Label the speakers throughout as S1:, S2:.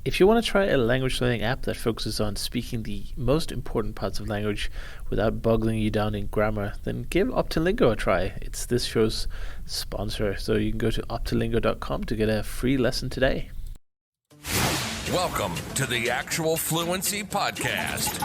S1: If you want to try a language learning app that focuses on speaking the most important parts of language without boggling you down in grammar, then give Optilingo a try. It's this show's sponsor, so you can go to optilingo.com to get a free lesson today.
S2: Welcome to the Actual Fluency Podcast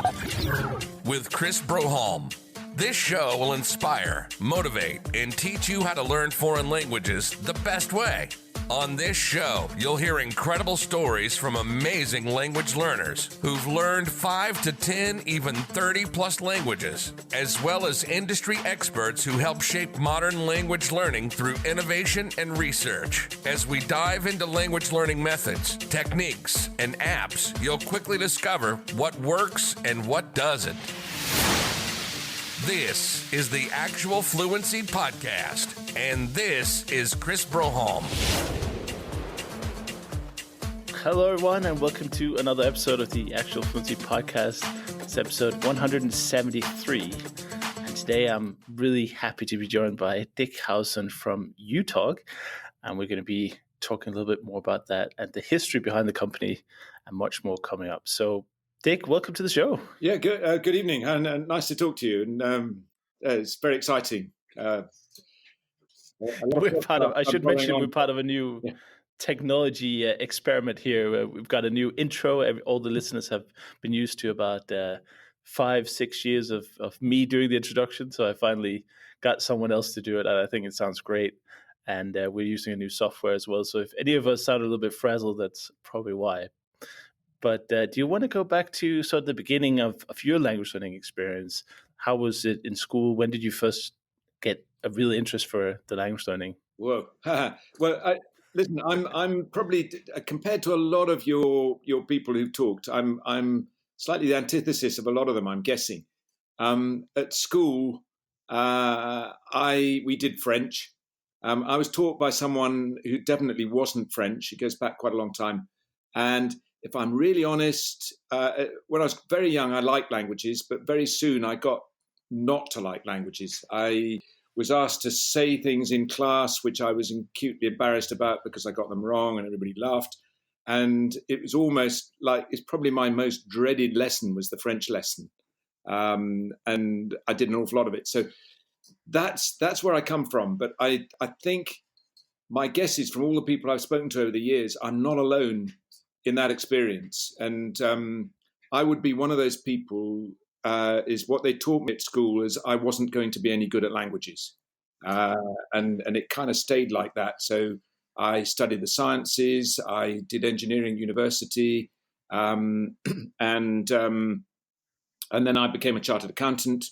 S2: with Chris Broholm. This show will inspire, motivate, and teach you how to learn foreign languages the best way. On this show, you'll hear incredible stories from amazing language learners who've learned 5 to 10, even 30 plus languages, as well as industry experts who help shape modern language learning through innovation and research. As we dive into language learning methods, techniques, and apps, you'll quickly discover what works and what doesn't. This is the Actual Fluency Podcast, and this is Chris Broholm.
S1: Hello, everyone, and welcome to another episode of the Actual Fluency Podcast. It's episode 173, and today I'm really happy to be joined by Dick Howeson from uTalk, and we're going to be talking a little bit more about that and the history behind the company and much more coming up. So, Dick, welcome to the show.
S3: Yeah, good evening, and nice to talk to you. And it's very exciting.
S1: We're part of a new technology experiment here. We've got a new intro. All the listeners have been used to about 5-6 years of me doing the introduction. So I finally got someone else to do it, and I think it sounds great. And we're using a new software as well. So if any of us sound a little bit frazzled, that's probably why. But do you want to go back to sort of the beginning of your language learning experience? How was it in school? When did you first get a real interest for the language learning?
S3: Whoa! Well, listen, I'm probably, compared to a lot of your people who've talked, I'm slightly the antithesis of a lot of them, I'm guessing. At school, we did French. I was taught by someone who definitely wasn't French. It goes back quite a long time, and if I'm really honest, when I was very young, I liked languages, but very soon I got not to like languages. I was asked to say things in class which I was acutely embarrassed about because I got them wrong and everybody laughed. And it was almost like, it's probably my most dreaded lesson was the French lesson. And I did an awful lot of it. So that's where I come from. But I think my guess is from all the people I've spoken to over the years, I'm not alone in that experience. And I would be one of those people, is what they taught me at school is I wasn't going to be any good at languages. And it kind of stayed like that. So I studied the sciences, I did engineering at university, and then I became a chartered accountant,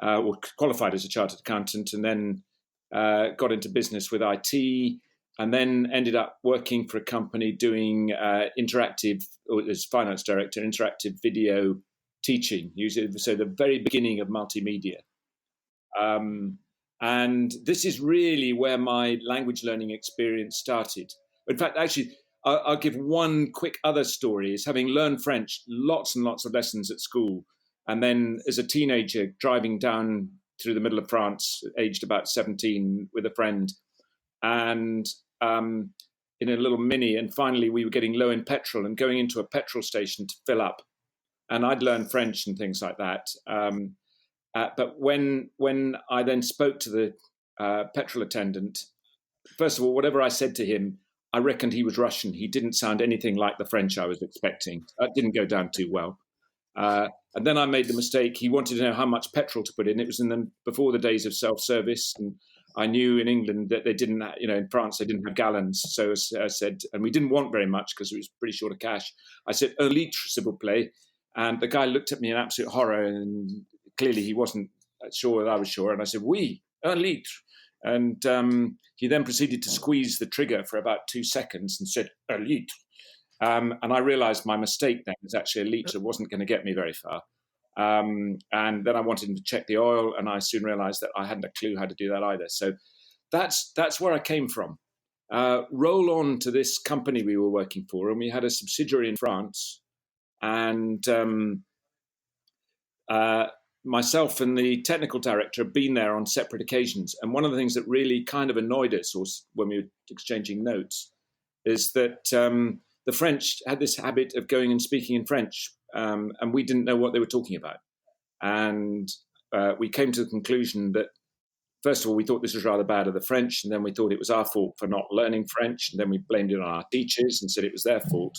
S3: or qualified as a chartered accountant, and then got into business with IT, and then ended up working for a company doing interactive, or as finance director, interactive video teaching, so the very beginning of multimedia. And this is really where my language learning experience started. In fact, actually, I'll give one quick other story, is having learned French, lots and lots of lessons at school, and then as a teenager driving down through the middle of France, aged about 17, with a friend, and in a little Mini, and finally we were getting low in petrol and going into a petrol station to fill up. And I'd learned French and things like that. But when I then spoke to the petrol attendant, first of all, whatever I said to him, I reckoned he was Russian. He didn't sound anything like the French I was expecting. That didn't go down too well. And then I made the mistake. He wanted to know how much petrol to put in. It was before the days of self-service, and I knew in England that they didn't, in France they didn't have gallons. So I said, and we didn't want very much because it was pretty short of cash. I said, 1 litre, s'il vous plaît. And the guy looked at me in absolute horror, and clearly he wasn't sure that I was sure. And I said, oui, 1 litre. And he then proceeded to squeeze the trigger for about 2 seconds and said, 1 litre. And I realized my mistake then was actually 1 litre wasn't going to get me very far. And then I wanted him to check the oil, and I soon realized that I hadn't a clue how to do that either. So that's where I came from. Roll on to this company we were working for, and we had a subsidiary in France. And myself and the technical director had been there on separate occasions. And one of the things that really kind of annoyed us when we were exchanging notes is that the French had this habit of going and speaking in French, and we didn't know what they were talking about. And we came to the conclusion that, first of all, we thought this was rather bad of the French, and then we thought it was our fault for not learning French, and then we blamed it on our teachers and said it was their fault.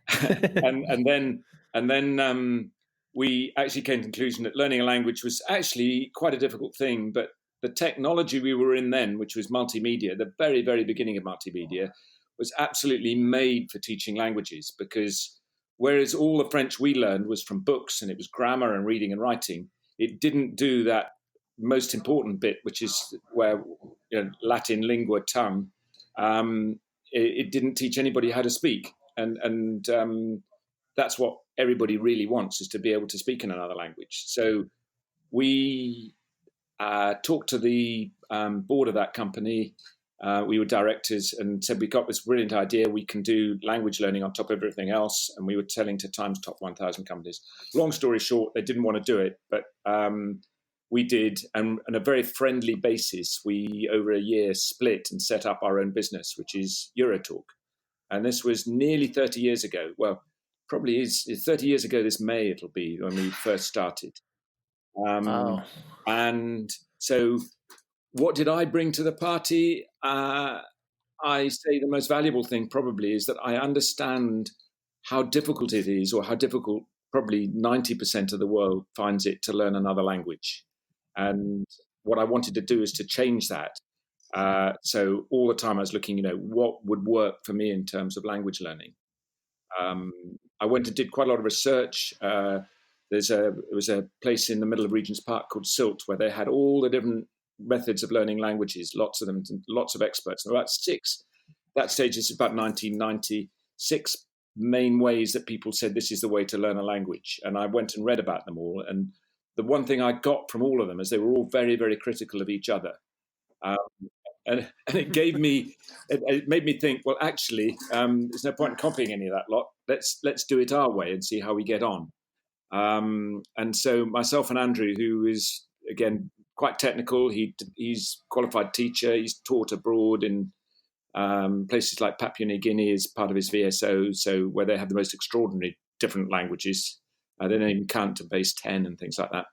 S3: And then we actually came to the conclusion that learning a language was actually quite a difficult thing, but the technology we were in then, which was multimedia, the very, very beginning of multimedia, was absolutely made for teaching languages, because whereas all the French we learned was from books and it was grammar and reading and writing, it didn't do that most important bit, which is where, Latin, lingua, tongue. It didn't teach anybody how to speak. And that's what everybody really wants, is to be able to speak in another language. So we talked to the board of that company. We were directors, and said, we got this brilliant idea. We can do language learning on top of everything else. And we were selling to Times Top 1000 companies. Long story short, they didn't want to do it, but we did. And on a very friendly basis, we, over a year, split and set up our own business, which is uTalk. And this was nearly 30 years ago. Well, probably is 30 years ago this May it'll be, when we first started.
S1: Wow.
S3: And so what did I bring to the party? I say the most valuable thing probably is that I understand how difficult it is, or how difficult probably 90% of the world finds it to learn another language. And what I wanted to do is to change that. So all the time I was looking, what would work for me in terms of language learning. I went and did quite a lot of research. It was a place in the middle of Regent's Park called Silt, where they had all the different methods of learning languages, lots of them, lots of experts. And about six, that stage is about 1990, 6 main ways that people said this is the way to learn a language. And I went and read about them all. And the one thing I got from all of them is they were all very, very critical of each other. And it made me think, well, actually, there's no point in copying any of that lot. Let's do it our way and see how we get on. And so myself and Andrew, who is, again, quite technical, he's a qualified teacher. He's taught abroad in places like Papua New Guinea as part of his VSO, so where they have the most extraordinary different languages. They don't even count to base 10 and things like that.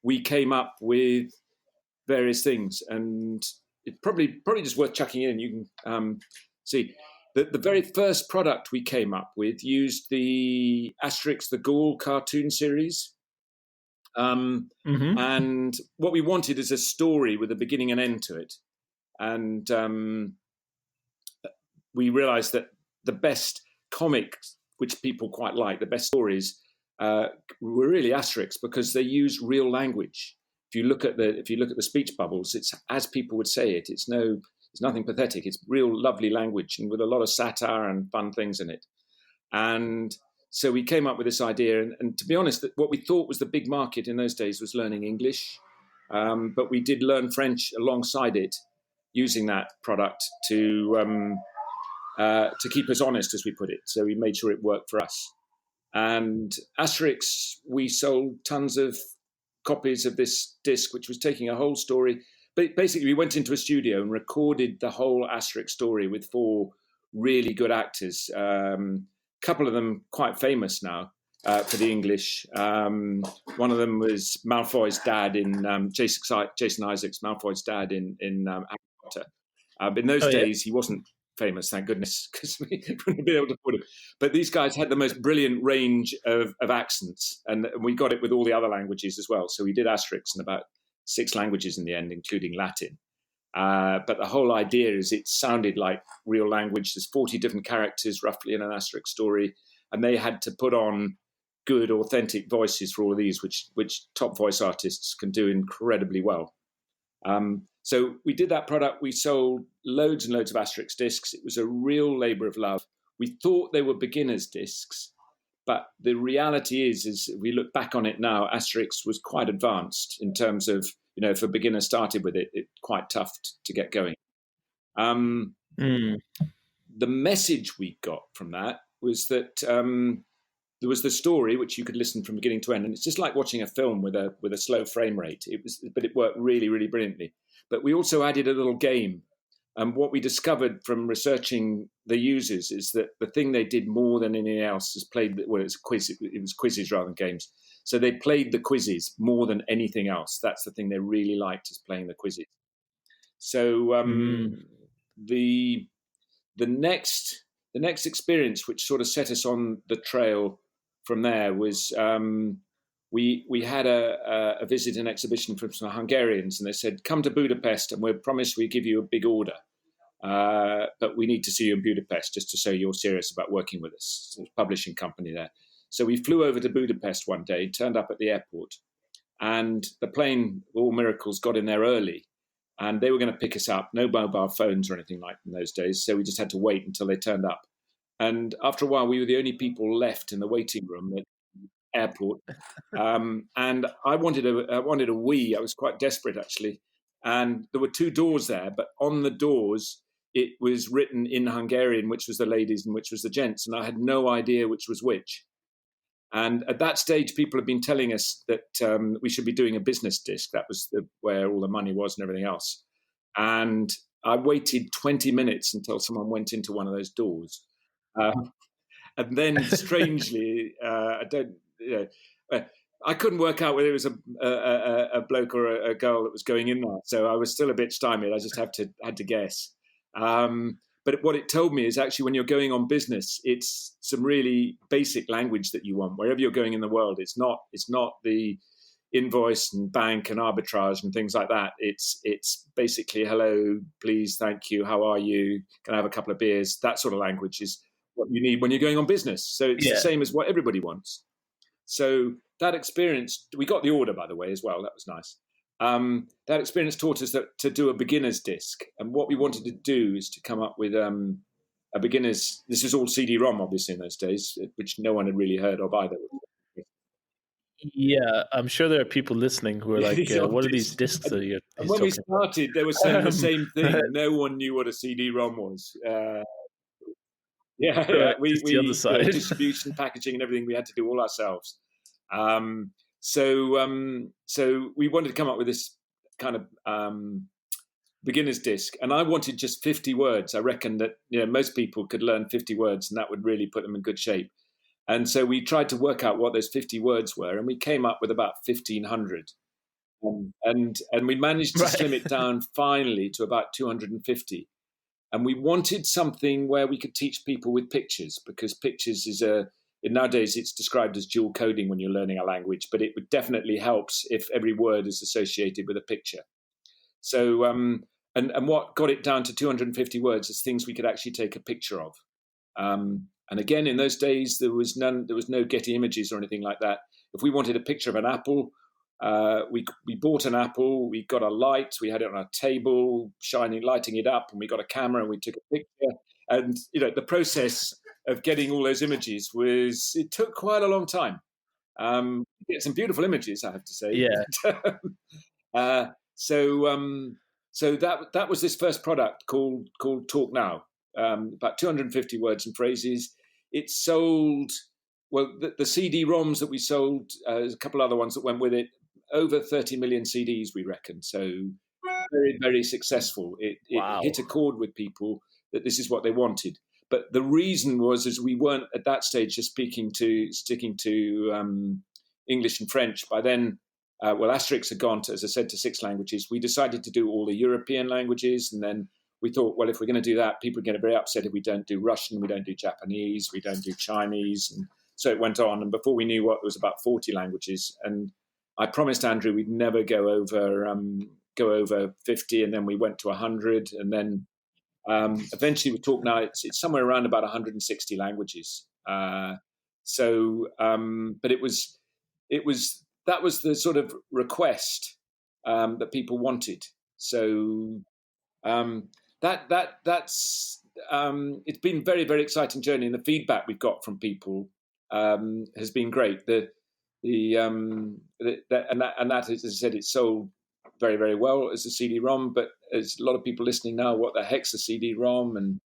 S3: We came up with various things, and it's probably just worth chucking in. You can see the very first product we came up with used the Asterix the Gaul cartoon series. And what we wanted is a story with a beginning and end to it. And we realized that the best comics, which people quite like, the best stories, were really Asterix, because they use real language. If you look at the speech bubbles, it's as people would say it. It's nothing pathetic. It's real lovely language, and with a lot of satire and fun things in it. And so we came up with this idea. And to be honest, what we thought was the big market in those days was learning English. But we did learn French alongside it, using that product to keep us honest, as we put it. So we made sure it worked for us. And Asterix, we sold tons of copies of this disc, which was taking a whole story. But basically, we went into a studio and recorded the whole Asterix story with 4 really good actors. A couple of them quite famous now for the English. One of them was Malfoy's dad in Jason Isaacs, Malfoy's dad in Harry Potter. In those days, he wasn't famous, thank goodness, because we wouldn't be able to afford him. But these guys had the most brilliant range of accents, and we got it with all the other languages as well. So we did Asterix in about 6 languages in the end, including Latin. But the whole idea is it sounded like real language. There's 40 different characters roughly in an Asterix story, and they had to put on good, authentic voices for all of these, which top voice artists can do incredibly well. So we did that product. We sold loads and loads of Asterix discs. It was a real labor of love. We thought they were beginners discs, but the reality is if we look back on it now, Asterix was quite advanced in terms of, if a beginner started with it, it's quite tough to get going. The message we got from that was that there was the story, which you could listen from beginning to end, and it's just like watching a film with a slow frame rate. But it worked really, really brilliantly. But we also added a little game, And what we discovered from researching the users is that the thing they did more than anything else is played. Well, it was quizzes rather than games. So they played the quizzes more than anything else. That's the thing they really liked, is playing the quizzes. So the next experience, which sort of set us on the trail from there, was we had a visit and exhibition from some Hungarians, and they said, "Come to Budapest, and we promise we give you a big order, but we need to see you in Budapest just to show you're serious about working with us." So there's a publishing company there. So we flew over to Budapest one day, turned up at the airport, and the plane, all miracles, got in there early. And they were going to pick us up. No mobile phones or anything like in those days. So we just had to wait until they turned up. And after a while, we were the only people left in the waiting room at the airport. And I wanted a wee. I was quite desperate, actually. And there were two doors there. But on the doors, it was written in Hungarian, which was the ladies and which was the gents. And I had no idea which was which. And at that stage, people had been telling us that we should be doing a business disc. That was where all the money was and everything else. And I waited 20 minutes until someone went into one of those doors. And then, strangely, I couldn't work out whether it was a bloke or a girl that was going in there. So I was still a bit stymied. I just had to guess. But what it told me is actually when you're going on business, it's some really basic language that you want. Wherever you're going in the world, it's not the invoice and bank and arbitrage and things like that. It's basically hello, please, thank you, how are you? Can I have a couple of beers? That sort of language is what you need when you're going on business. So it's the same as what everybody wants. So that experience, we got the order, by the way, as well. That was nice. That experience taught us that to do a beginner's disc, and what we wanted to do is to come up with a beginner's. This is all CD-ROM, obviously, in those days, which no one had really heard of either.
S1: Yeah, I'm sure there are people listening who are like, "What are these discs?"
S3: And when we started, they were saying the same thing. No one knew what a CD-ROM was. We distribution, packaging, and everything we had to do all ourselves. So we wanted to come up with this kind of beginner's disc, and I wanted just 50 words. I reckon that most people could learn 50 words, and that would really put them in good shape. And so we tried to work out what those 50 words were, and we came up with about 1,500. And we managed to slim it down finally to about 250. And we wanted something where we could teach people with pictures, because pictures is nowadays it's described as dual coding when you're learning a language, but it would definitely helps if every word is associated with a picture. So, and what got it down to 250 words is things we could actually take a picture of. And again, in those days, there was no Getty Images or anything like that. If we wanted a picture of an apple, we bought an apple, we got a light, we had it on a table, lighting it up, and we got a camera and we took a picture. And the process of getting all those images it took quite a long time. Get some beautiful images, I have to say.
S1: Yeah.
S3: So that was this first product called Talk Now. About 250 words and phrases. It sold, well, the CD-ROMs that we sold, there's a couple other ones that went with it, over 30 million CDs, we reckon. So very, very successful. It hit a chord with people that this is what they wanted. But the reason was, as we weren't at that stage just sticking to English and French. By then, Asterix had gone to, as I said, to 6 languages. We decided to do all the European languages, and then we thought, well, if we're going to do that, people are going to be very upset if we don't do Russian, we don't do Japanese, we don't do Chinese. And so it went on. And before we knew what, there was about 40 languages. And I promised Andrew we'd never go over 50. And then we went to 100. And then eventually we talk now, it's somewhere around about 160 languages. But that was the sort of request that people wanted. So that's it's been a very, very exciting journey, and the feedback we've got from people has been great. And that, as I said, it's sold very, very well as a CD-ROM. But there's a lot of people listening now. What the heck's a CD-ROM? And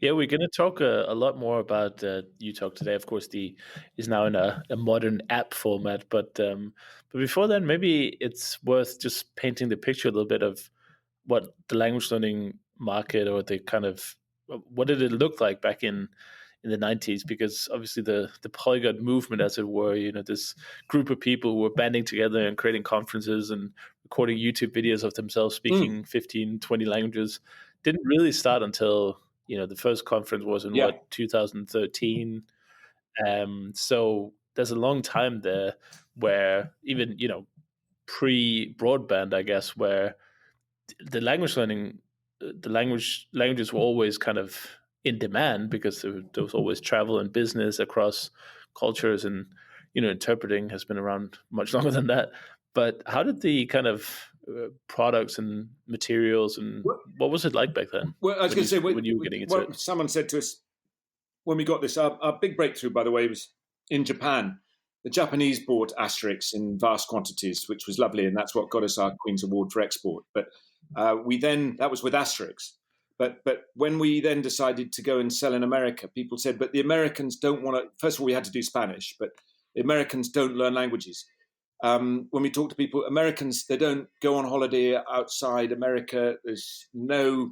S1: yeah, we're going to talk a lot more about uTalk today. Of course, is now in a modern app format. But before then, maybe it's worth just painting the picture a little bit of what the language learning market, or the kind of, what did it look like back in the 90s? Because obviously the polyglot movement, as it were, this group of people who were banding together and creating conferences and recording YouTube videos of themselves speaking 15, 20 languages, didn't really start until, the first conference was in 2013. So there's a long time there where even, pre-broadband, I guess, where the languages were always kind of in demand, because there was always travel and business across cultures, and interpreting has been around much longer than that. But how did the kind of products and materials, and what was it like back then?
S3: Well, I was going to say,
S1: when you were getting into it,
S3: someone said to us when we got this, our big breakthrough, by the way, was in Japan. The Japanese bought Asterix in vast quantities, which was lovely, and that's what got us our Queen's Award for export. But that was with Asterix. But when we then decided to go and sell in America, people said, but the Americans don't want to. First of all, we had to do Spanish, but the Americans don't learn languages. When we talk to people, Americans, they don't go on holiday outside America. There's no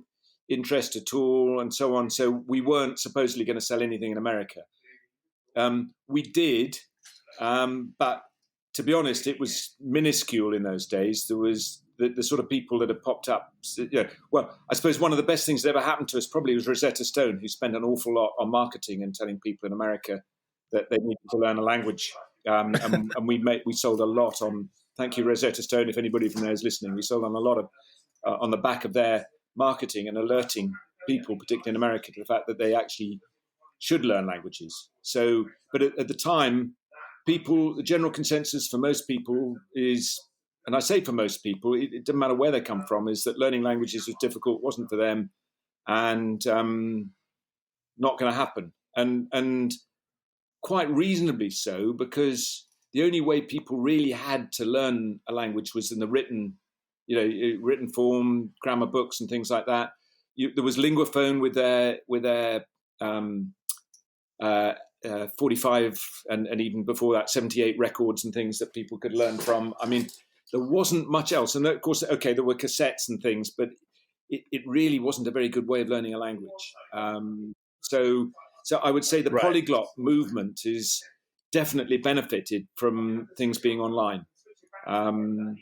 S3: interest at all, and so on. So we weren't supposedly going to sell anything in America. We did. But to be honest, it was minuscule in those days. There was the sort of people that had popped up. Well, I suppose one of the best things that ever happened to us probably was Rosetta Stone, who spent an awful lot on marketing and telling people in America that they needed to learn a language. And we sold a lot on. Thank you, Rosetta Stone. If anybody from there is listening, we sold on a lot of on the back of their marketing and alerting people, particularly in America, to the fact that they actually should learn languages. So, but at the time, the general consensus for most people is, and I say for most people, it doesn't matter where they come from, is that learning languages was difficult, wasn't for them, and not going to happen. And quite reasonably so, because the only way people really had to learn a language was in the written form, grammar books and things like that. There was Linguaphone with their 45 and even before that 78 records and things that people could learn from. I mean, there wasn't much else. And of course, okay, there were cassettes and things, but it really wasn't a very good way of learning a language. So I would say the polyglot movement is definitely benefited from things being online. From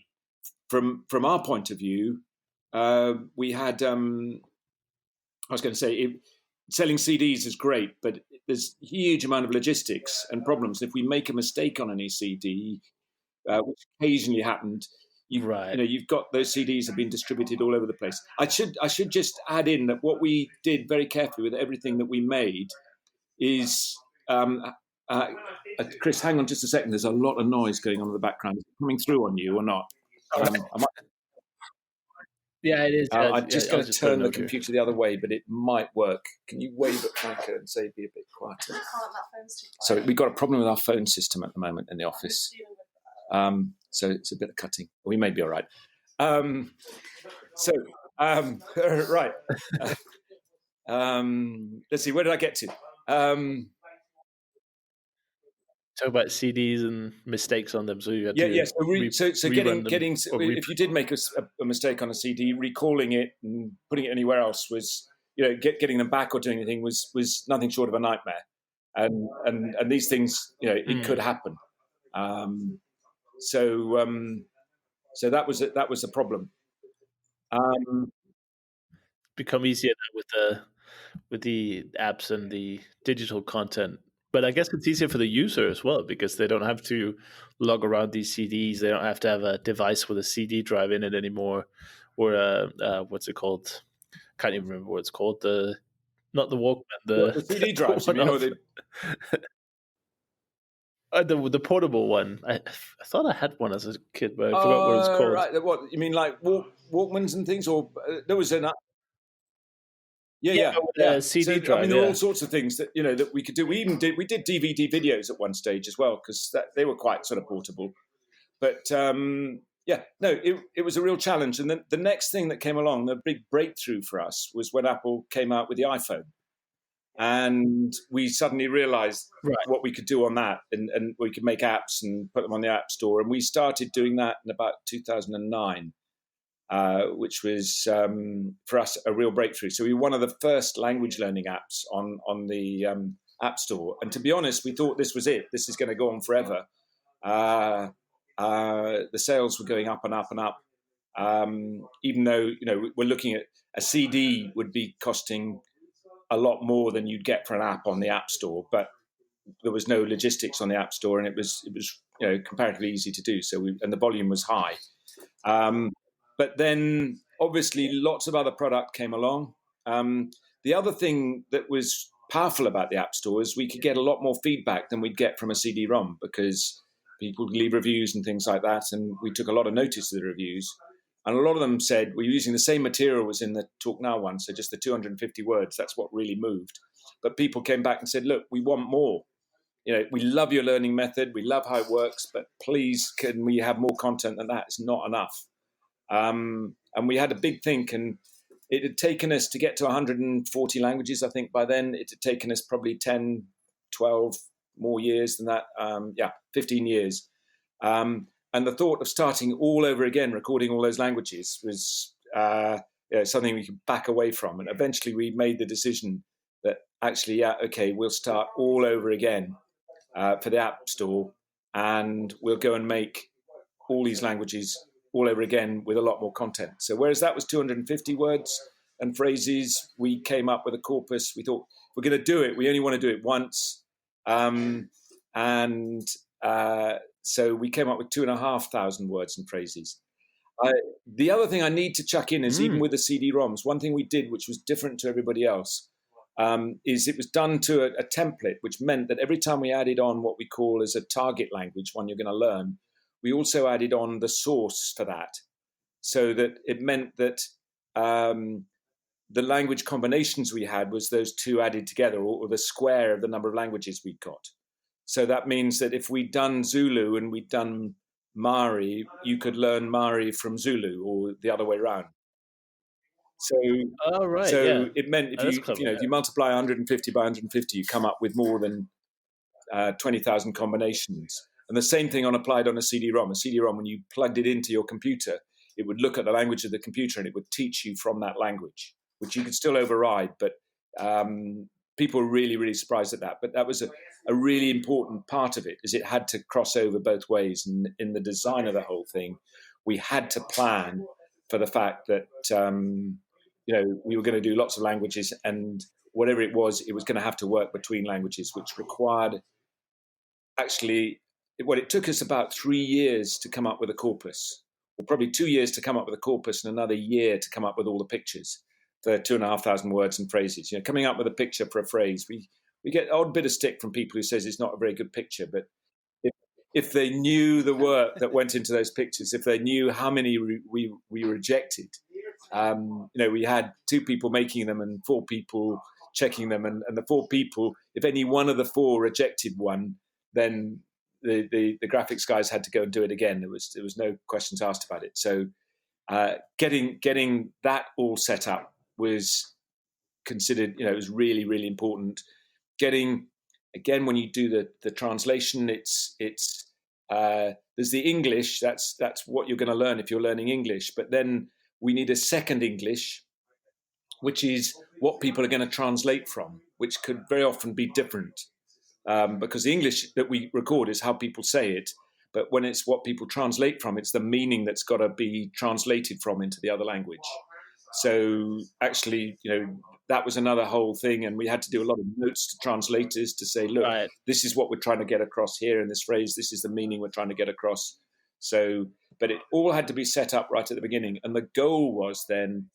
S3: our point of view, we had, I was going to say, selling CDs is great, but there's a huge amount of logistics and problems. If we make a mistake on any CD, which occasionally happened, you've got those CDs have been distributed all over the place. I should just add in that what we did very carefully with everything that we made is, Chris, hang on just a second. There's a lot of noise going on in the background. Is it coming through on you or not?
S1: Yeah, it is.
S3: I'm just going to turn the computer the other way, but it might work. Can you wave at Franco and say be a bit quieter? So we've got a problem with our phone system at the moment in the office. So it's a bit of cutting. We may be all right. Right. Let's see. Where did I get to?
S1: Talk about CDs and mistakes on them. So you had
S3: So getting if you did make a mistake on a CD, recalling it and putting it anywhere else was, getting them back or doing anything was nothing short of a nightmare. And these things, it could happen. So that was a problem.
S1: Become easier with the apps and the digital content. But I guess it's easier for the user as well, because they don't have to lug around these CDs. They don't have to have a device with a CD drive in it anymore, or what's it called? Can't even remember what it's called. Not the Walkman.
S3: The CD drives.
S1: The portable one. I thought I had one as a kid, but I forgot what it's called.
S3: Right. What you mean, like Walkmans and things, or there was an.
S1: CD drive.
S3: I mean, there were all sorts of things that that we could do. We did DVD videos at one stage as well, because they were quite sort of portable. But it was a real challenge. And then the next thing that came along, the big breakthrough for us, was when Apple came out with the iPhone, and we suddenly realised what we could do on that, and we could make apps and put them on the App Store, and we started doing that in about 2009. which was for us a real breakthrough. So we were one of the first language learning apps on the App Store. And to be honest, we thought this was it. This is going to go on forever. The sales were going up and up and up. Even though, we're looking at a CD would be costing a lot more than you'd get for an app on the App Store, but there was no logistics on the App Store, and it was comparatively easy to do. So and the volume was high. But then obviously lots of other product came along. The other thing that was powerful about the App Store is we could get a lot more feedback than we'd get from a CD-ROM, because people leave reviews and things like that, and we took a lot of notice of the reviews. And a lot of them said, we're using the same material as in the Talk Now one, so just the 250 words, that's what really moved. But people came back and said, look, we want more. We love your learning method, we love how it works, but please, can we have more content than that? It's not enough. And we had a big think, and it had taken us to get to 140 languages, I think, by then. It had taken us probably 10, 12 more years than that. 15 years. And the thought of starting all over again, recording all those languages, was something we could back away from. And eventually we made the decision that actually, we'll start all over again for the App Store, and we'll go and make all these languages all over again with a lot more content. So whereas that was 250 words and phrases, we came up with a corpus. We thought, we're going to do it. We only want to do it once. So we came up with 2,500 words and phrases. The other thing I need to chuck in is even with the CD-ROMs, one thing we did, which was different to everybody else, is it was done to a template, which meant that every time we added on what we call as a target language, one you're going to learn, we also added on the source for that, so that it meant that the language combinations we had was those two added together, or the square of the number of languages we'd got. So that means that if we'd done Zulu and we'd done Maori, you could learn Maori from Zulu, or the other way around. So, it meant if you multiply 150 by 150, you come up with more than 20,000 combinations. And the same thing applied on a CD-ROM. A CD-ROM, when you plugged it into your computer, it would look at the language of the computer and it would teach you from that language, which you could still override. But people were really, really surprised at that. But that was a really important part of it, is it had to cross over both ways. And in the design of the whole thing, we had to plan for the fact that, we were going to do lots of languages, and whatever it was going to have to work between languages, which required it took us about 3 years to come up with a corpus, or probably 2 years to come up with a corpus and another year to come up with all the pictures for 2,500 words and phrases. Coming up with a picture for a phrase, we get an odd bit of stick from people who says it's not a very good picture, but if they knew the work that went into those pictures, if they knew how many we rejected, we had 2 people making them and 4 people checking them, and the 4 people, if any one of the 4 rejected one, then the graphics guys had to go and do it again. There was no questions asked about it. So getting that all set up was considered, it was really, really important. Getting, again, when you do the translation, it's there's the English, that's what you're going to learn if you're learning English, but then we need a second English, which is what people are going to translate from, which could very often be different, because the English that we record is how people say it, but when it's what people translate from, it's the meaning that's got to be translated from into the other language. So actually, that was another whole thing, and we had to do a lot of notes to translators to say, look, right, this is what we're trying to get across here in this phrase, this is the meaning we're trying to get across. So, but it all had to be set up right at the beginning, and the goal was then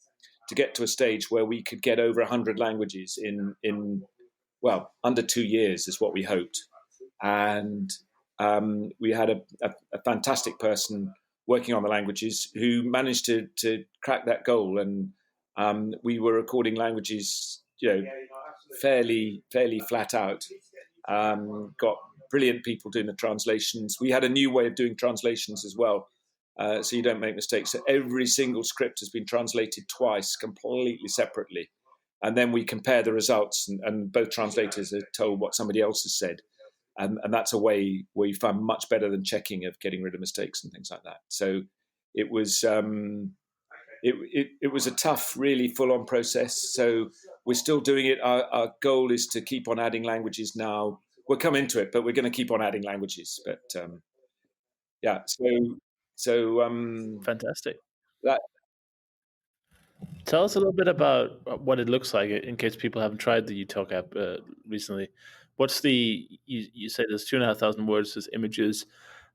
S3: to get to a stage where we could get over 100 languages in under 2 years is what we hoped. And we had a fantastic person working on the languages who managed to crack that goal. And we were recording languages, fairly flat out. Got brilliant people doing the translations. We had a new way of doing translations as well, so you don't make mistakes. So every single script has been translated twice, completely separately. And then we compare the results, and both translators are told what somebody else has said. And that's a way where you find much better than checking, of getting rid of mistakes and things like that. So it was it was a tough, really full-on process. So we're still doing it. Our goal is to keep on adding languages now. We'll come into it, but we're going to keep on adding languages. But yeah, so
S1: Fantastic.
S3: that.
S1: Tell us a little bit about what it looks like in case people haven't tried the uTalk app recently. What's you say there's 2,500 words, there's images.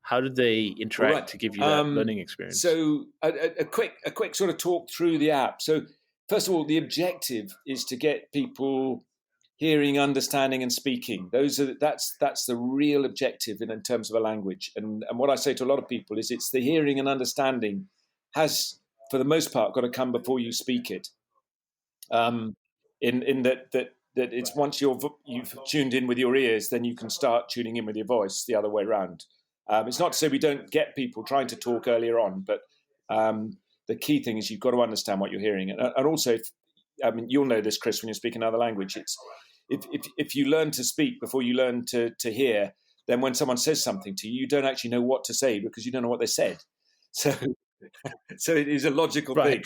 S1: How did they interact to give you that learning experience?
S3: So a quick sort of talk through the app. So first of all, the objective is to get people hearing, understanding, and speaking. That's the real objective in terms of a language. And what I say to a lot of people is it's the hearing and understanding has, for the most part, got to come before you speak it. In that it's once you've tuned in with your ears, then you can start tuning in with your voice the other way around. It's not to say we don't get people trying to talk earlier on, but the key thing is you've got to understand what you're hearing. And also, you'll know this, Chris, when you speak another language. It's if you learn to speak before you learn to hear, then when someone says something to you, you don't actually know what to say because you don't know what they said. So it is a logical thing.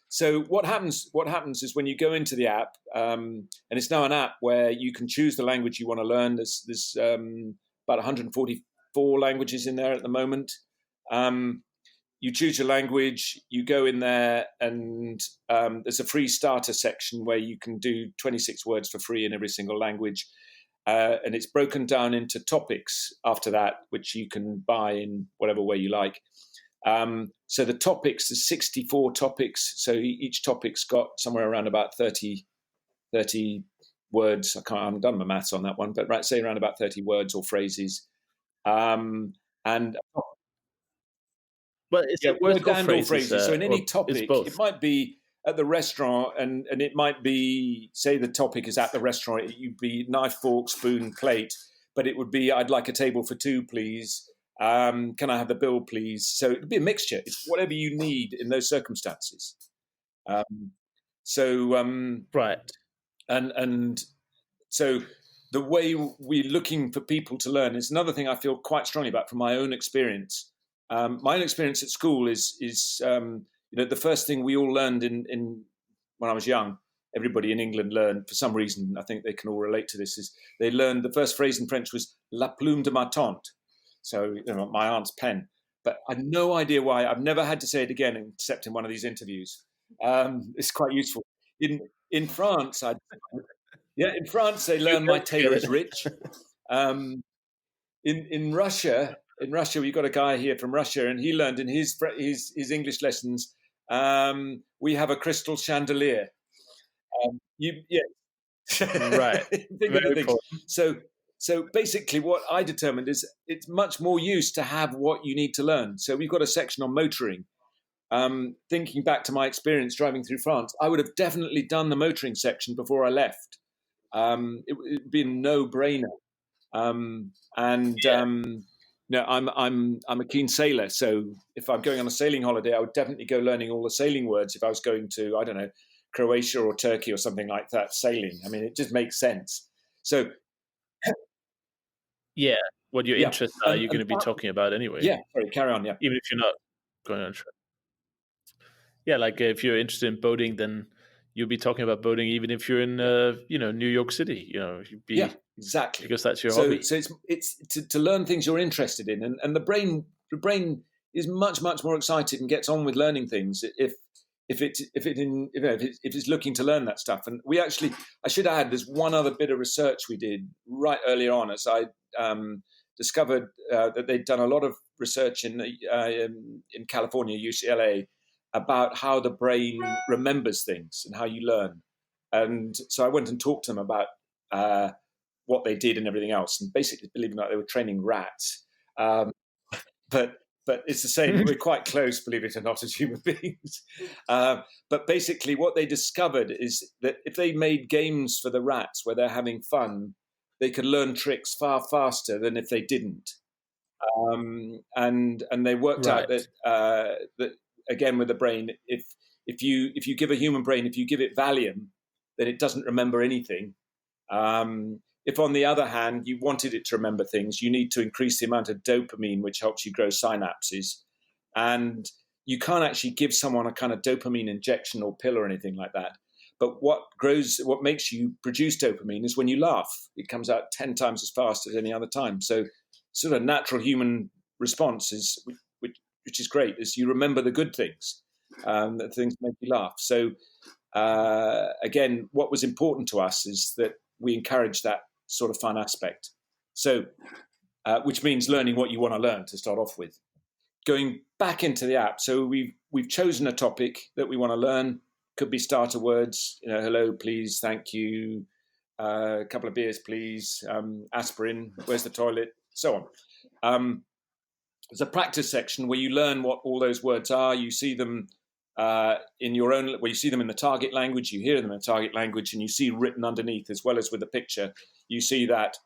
S3: So what happens is when you go into the app, and it's now an app where you can choose the language you want to learn. There's about 144 languages in there at the moment. You choose your language, you go in there, and there's a free starter section where you can do 26 words for free in every single language. And it's broken down into topics after that, which you can buy in whatever way you like. So the topics, there's 64 topics. So each topic's got somewhere around about 30 words. I haven't done my maths on that one, but say around about 30 words or phrases. And
S1: but it's word and phrases.
S3: So in any topic, it might be at the restaurant, and it might be, say the topic is at the restaurant, you'd be knife, fork, spoon, plate, but it would be, I'd like a table for two, please. Can I have the bill, please? So it'd be a mixture. It's whatever you need in those circumstances.
S1: Right.
S3: And so the way we're looking for people to learn is another thing I feel quite strongly about from my own experience. My own experience at school is the first thing we all learned in when I was young. Everybody in England learned, for some reason, I think they can all relate to this, is they learned the first phrase in French was "la plume de ma tante." So, my aunt's pen. But I have no idea why. I've never had to say it again, except in one of these interviews. It's quite useful. In France, in France they learn "my tailor is rich." In Russia, we've got a guy here from Russia, and he learned in his English lessons, "we have a crystal chandelier."
S1: Right. Very cool.
S3: So basically what I determined is it's much more use to have what you need to learn. So we've got a section on motoring. Thinking back to my experience driving through France, I would have definitely done the motoring section before I left. It would be a no-brainer. I'm a keen sailor. So if I'm going on a sailing holiday, I would definitely go learning all the sailing words if I was going to, I don't know, Croatia or Turkey or something like that, sailing. I mean, it just makes sense. So
S1: what your interests are, you're going to be talking about anyway.
S3: Sorry, carry on.
S1: Even if you're not going on a trip. Like if you're interested in boating, then you'll be talking about boating, even if you're in New York City. You'd be,
S3: exactly,
S1: because that's your hobby.
S3: So it's to learn things you're interested in, and the brain is much more excited and gets on with learning things if it's looking to learn that stuff. And I should add, there's one other bit of research we did right earlier on, as I discovered that they'd done a lot of research in California, UCLA, about how the brain remembers things and how you learn. And so I went and talked to them about what they did and everything else. And basically, believe it or not, they were training rats. But it's the same. We're quite close, believe it or not, as human beings. But basically what they discovered is that if they made games for the rats where they're having fun, they could learn tricks far faster than if they didn't. And they worked out that again, with the brain, if you give a human brain, if you give it Valium, then it doesn't remember anything. If, on the other hand, you wanted it to remember things, you need to increase the amount of dopamine, which helps you grow synapses. And you can't actually give someone a kind of dopamine injection or pill or anything like that. But what makes you produce dopamine is when you laugh. It comes out 10 times as fast as any other time. So sort of natural human response is, which is great, is you remember the good things, that things make you laugh. So again, what was important to us is that we encourage that sort of fun aspect. So, which means learning what you want to learn to start off with. Going back into the app, so we've chosen a topic that we want to learn. Could be starter words, hello, please, thank you, a couple of beers, please, aspirin, where's the toilet, so on. There's a practice section where you learn what all those words are. You see them you see them in the target language, you hear them in the target language, and you see written underneath as well as with the picture. You see that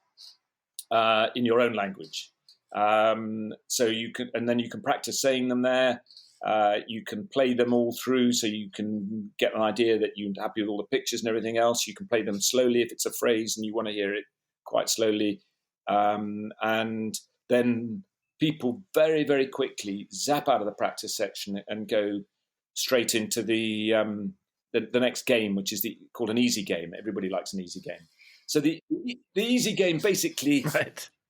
S3: in your own language. So you can practice saying them there. You can play them all through, so you can get an idea that you're happy with all the pictures and everything else. You can play them slowly if it's a phrase and you want to hear it quite slowly. And then people very, very quickly zap out of the practice section and go straight into the next game, which is called an easy game. Everybody likes an easy game. So the easy game basically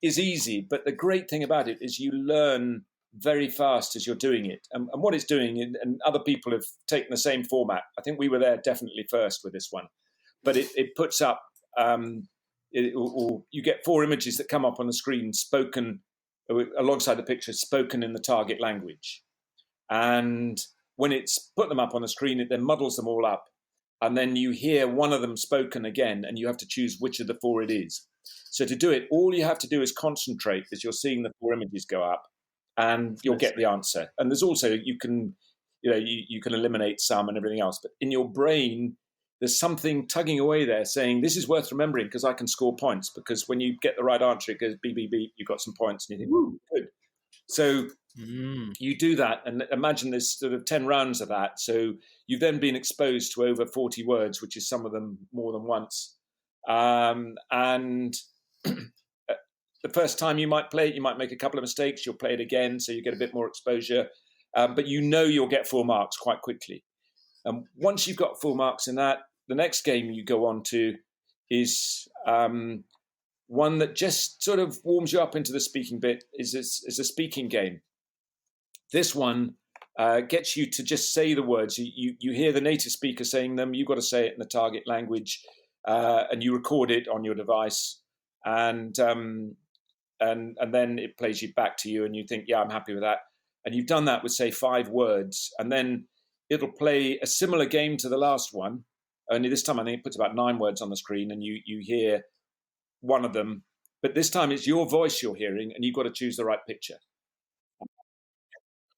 S3: is easy, but the great thing about it is you learn very fast as you're doing it. And what it's doing, and other people have taken the same format. I think we were there definitely first with this one. But it puts up, or you get 4 images that come up on the screen, spoken alongside the picture, spoken in the target language. And when it's put them up on the screen, it then muddles them all up. And then you hear one of them spoken again, and you have to choose which of the 4 it is. So to do it, all you have to do is concentrate as you're seeing the 4 images go up, and you'll get the answer. And there's also, you can eliminate some and everything else. But in your brain, there's something tugging away there saying, this is worth remembering because I can score points. Because when you get the right answer, it goes beep, beep, beep, you've got some points. And you think, woo, good. So you do that, and imagine there's sort of 10 rounds of that. So you've then been exposed to over 40 words, which is some of them more than once. And the first time you might play it, you might make a couple of mistakes. You'll play it again, so you get a bit more exposure. But you'll get full marks quite quickly. Once you've got full marks in that, the next game you go on to is one that just sort of warms you up into the speaking bit. Is a speaking game. This one gets you to just say the words. You hear the native speaker saying them. You've got to say it in the target language, and you record it on your device. And then it plays you back to you, and you think, yeah, I'm happy with that. And you've done that with, say, 5 words, and then it'll play a similar game to the last one. Only this time, I think it puts about 9 words on the screen, and you hear one of them. But this time, it's your voice you're hearing, and you've got to choose the right picture.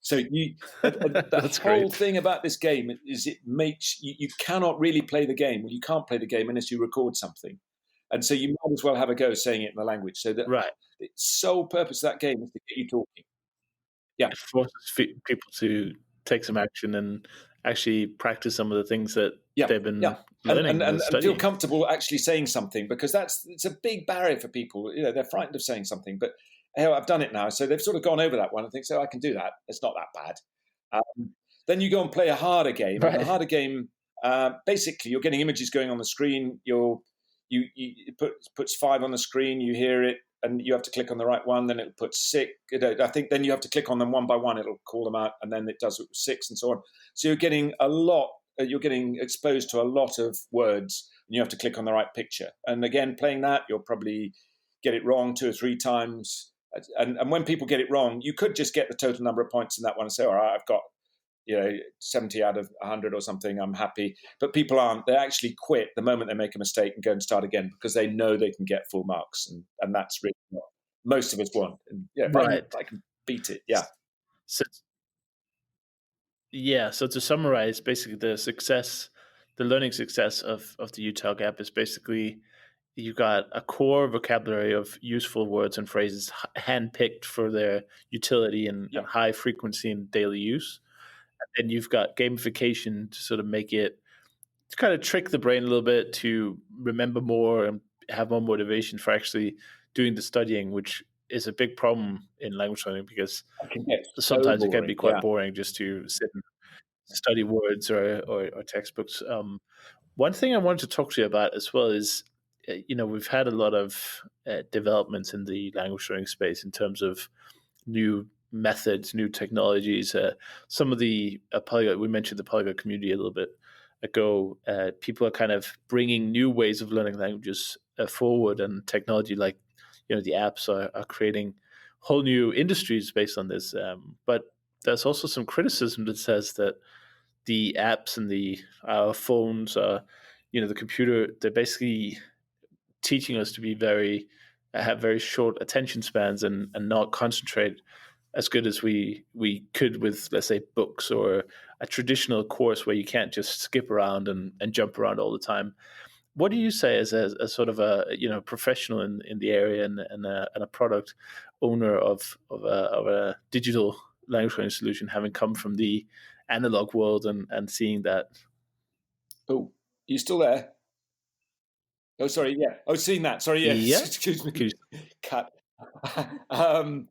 S3: So the whole thing about this game is it makes you cannot really play the game. Well, you can't play the game unless you record something. And so you might as well have a go saying it in the language. So that the sole purpose of that game is to get you talking. Yeah.
S1: It forces people to take some action and actually practice some of the things that they've been learning
S3: and feel comfortable actually saying something, because it's a big barrier for people. They're frightened of saying something, but hey, I've done it now. So they've sort of gone over that one and think, so I can do that. It's not that bad. Then you go and play a harder game. Right. And the harder game, basically, you're getting images going on the screen. It puts 5 on the screen. You hear it, and you have to click on the right one. Then it'll put 6. I think then you have to click on them one by one. It'll call them out, and then it does it with 6 and so on. So you're getting a lot. You're getting exposed to a lot of words, and you have to click on the right picture. And again, playing that, you'll probably get it wrong 2 or 3 times. And when people get it wrong, you could just get the total number of points in that one and say, all right, I've got 70 out of 100 or something, I'm happy. But people aren't. They actually quit the moment they make a mistake and go and start again, because they know they can get full marks. And that's really what most of us want. And I can beat it. Yeah.
S1: So to summarize, basically the learning success of the uTalk app is basically you got a core vocabulary of useful words and phrases handpicked for their utility and high frequency in daily use. And you've got gamification to sort of make it, to kind of trick the brain a little bit to remember more and have more motivation for actually doing the studying, which is a big problem in language learning, because
S3: It can get so
S1: sometimes it can
S3: boring.
S1: be quite
S3: Yeah.
S1: boring just to sit and study words or textbooks. One thing I wanted to talk to you about as well is, we've had a lot of developments in the language learning space in terms of new methods, new technologies. Some of the polyglot, we mentioned the polyglot community a little bit ago. People are kind of bringing new ways of learning languages forward, and technology like the apps are creating whole new industries based on this. But there's also some criticism that says that the apps and our phones, the computer, they're basically teaching us to be have very short attention spans and not concentrate as good as we could with, let's say, books or a traditional course where you can't just skip around and jump around all the time. What do you say as a sort of a professional in the area and a product owner of a digital language learning solution, having come from the analog world and seeing that?
S3: Oh, you still there? Oh, sorry. Yeah. Oh, seeing that. Sorry. Yeah.
S1: Yeah.
S3: Excuse me. Cut. Well,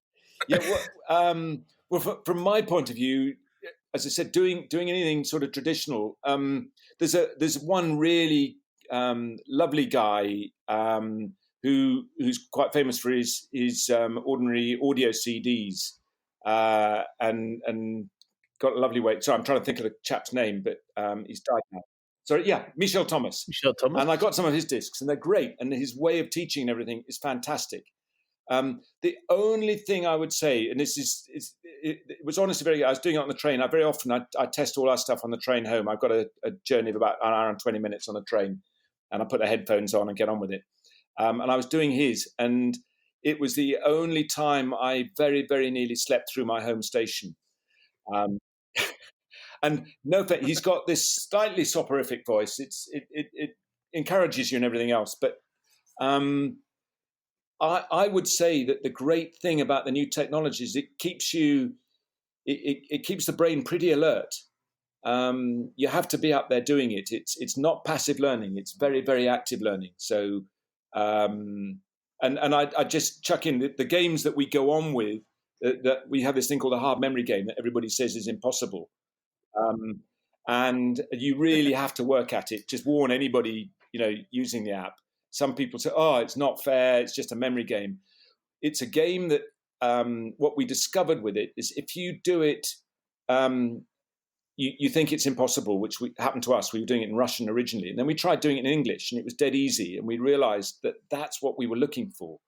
S3: from my point of view, as I said, doing anything sort of traditional. There's one really lovely guy who's quite famous for his ordinary audio CDs, and got a lovely way. Sorry, I'm trying to think of the chap's name, but he's died now. Sorry, yeah, Michel Thomas.
S1: Michel Thomas.
S3: And I got some of his discs, and they're great. And his way of teaching and everything is fantastic. The only thing I would say, and this it was honestly very good. I was doing it on the train. Very often I test all our stuff on the train home. I've got a journey of about an hour and 20 minutes on the train, and I put the headphones on and get on with it. And I was doing his, and it was the only time I very, very nearly slept through my home station. And no, he's got this slightly soporific voice. It encourages you and everything else. But I would say that the great thing about the new technologies, it keeps the brain pretty alert. You have to be up there doing it. It's not passive learning. It's very, very active learning. So, and I just chuck in the games that we go on with. That we have this thing called a hard memory game that everybody says is impossible. And you really have to work at it. Just warn anybody, using the app. Some people say, "Oh, it's not fair. It's just a memory game." It's a game that what we discovered with it is if you do it, you think it's impossible, which happened to us. We were doing it in Russian originally, and then we tried doing it in English, and it was dead easy. And we realized that that's what we were looking for.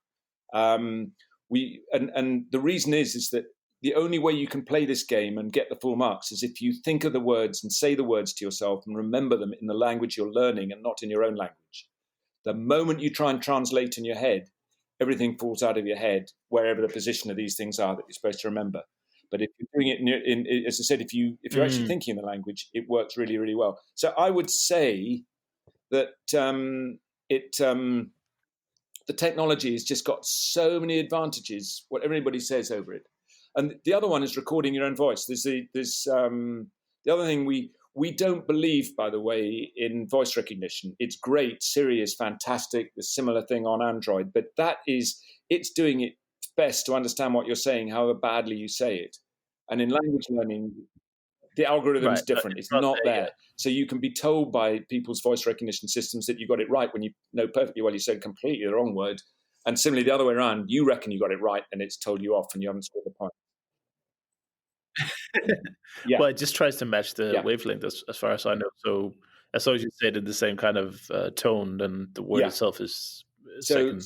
S3: And the reason is that the only way you can play this game and get the full marks is if you think of the words and say the words to yourself and remember them in the language you're learning and not in your own language. The moment you try and translate in your head, everything falls out of your head, wherever the position of these things are that you're supposed to remember. But if you're doing it as I said, if you're actually thinking in the language, it works really, really well. So I would say that the technology has just got so many advantages, what everybody says over it. And the other one is recording your own voice. There's the other thing we don't believe, by the way, in voice recognition. It's great. Siri is fantastic. The similar thing on Android, but it's doing its best to understand what you're saying, however badly you say it. And in language learning, the algorithm is different. It's not there. Yeah. So you can be told by people's voice recognition systems that you got it right when you know perfectly well you said completely the wrong word. And similarly, the other way around, you reckon you got it right and it's told you off and you haven't scored the point.
S1: Yeah. Well, it just tries to match the wavelength as far as I know. So as long as you say it in the same kind of tone, then the word itself is
S3: so